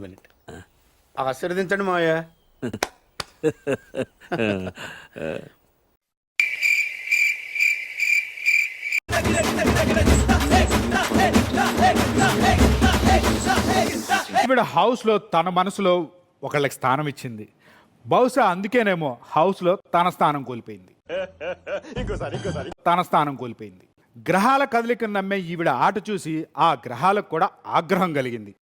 Minute ఆశీర్వదించండి మావయ్య. ఈవిడ హౌస్ లో తన మనసులో ఒకళ్ళకి స్థానం ఇచ్చింది. బహుశా అందుకేనేమో హౌస్ లో తన స్థానం కోల్పోయింది. గ్రహాల కదలికను నమ్మే ఈవిడ ఆట చూసి ఆ గ్రహాలకు కూడా ఆగ్రహం కలిగింది.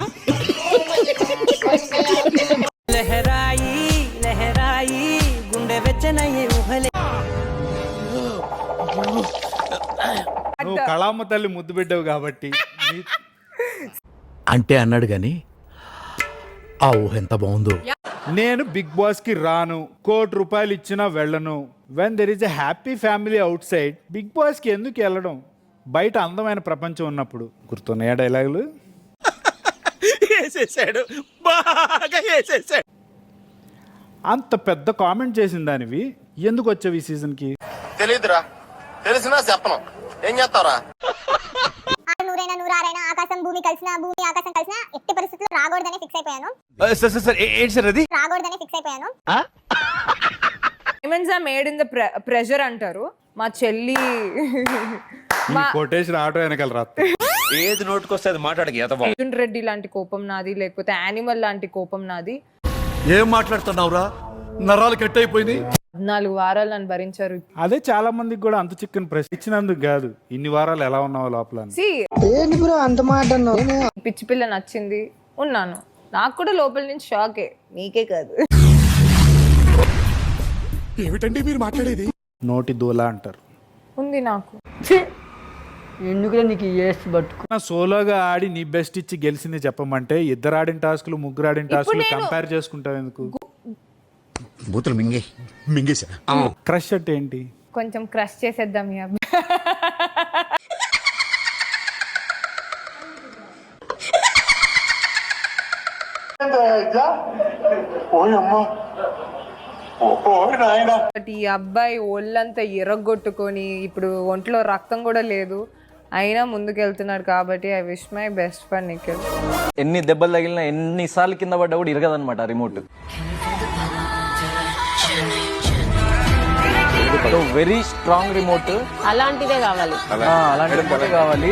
నువ్వు కళామ్మ తల్లి ముద్దు బిడ్డవు కాబట్టి అంటే అన్నాడు గాని ఆ ఊహ ఎంత బాగుందో. నేను బిగ్ బాస్ కి రాను, ₹1,00,00,000 ఇచ్చినా వెళ్ళను. When there is a happy family outside, Bigg Boss కి ఎందుకు వెళ్ళడం? బయట అందమైన ప్రపంచం ఉన్నప్పుడు. గుర్తున్నాయా డైలాగులు? అంత పెద్ద కామెంట్ చేసిన దానివి ఎందుకు వచ్చావు ఈ సీజన్ కి? తెలీదురా, తెలిసినా చెప్పను. ఏం చేస్తావురా? నూరైనా నూరారైనా ఆకాశం భూమి కలిసినా భూమి ఆకాశం కలిసినా ఎట్టి పరిస్థితుల్లో రాకూడదని ఫిక్స్ అయిపోయాను. రాకూడదని ఫిక్స్ అయిపోయాను. Diamonds are made in the pressure అంటారు. మా చెల్లి కొటేషన్ ఆటో వెనకాల రాత్రి ఏది నోటుకొస్తే అది మాట్లాడక అర్జున్ రెడ్డి లాంటి కోపం నాది, లేకపోతే యానిమల్ లాంటి కోపం నాది. ఏం మాట్లాడుతున్నావురా? నరాలు కట్ అయిపోయింది. 14 వారాలు నన్ను భరించారు. అదే చాలా మందికి కూడా అంత చిక్కని ప్రశ్న ఇచ్చినందుకు కాదు, ఇన్ని వారాలు ఎలా ఉన్నావో లోపల. పిచ్చి పిల్ల నచ్చింది, ఉన్నాను. నాకు కూడా లోపల నుంచి షాకే, నీకే కాదు. ఏమిటండి మీరు మాట్లాడేది? నోటి దూల అంటారు. ఉంది నాకు. ఎందుకు నీకు సోలోగా ఆడి నీ బెస్ట్ ఇచ్చి గెలిచింది చెప్పమంటే, ఇద్దరు ఆడిన టాస్కులు ముగ్గురు ఆడిన టాస్కులు కంపేర్ చేసుకుంటావు ఎందుకు? బూతులు మింగేసా. క్రష్ అంటే ఏంటి? కొంచెం క్రష్ చేసేద్దాం ఈ అబ్బాయి. బట్ ఈ అబ్బాయి ఒళ్ళంతా ఎర్రగొట్టుకొని ఇప్పుడు ఒంట్లో రక్తం కూడా లేదు, అయినా ముందుకెళ్తున్నాడు కాబట్టి I wish my best for Nikhil. ఎన్ని దెబ్బలు తగిలినా ఎన్నిసార్లు కింద పడ్డా కూడా ఇరగదనమాట రిమోట్. Very strong remote. అలాంటిదే కావాలి. అలాంటి రిమోట్ కావాలి.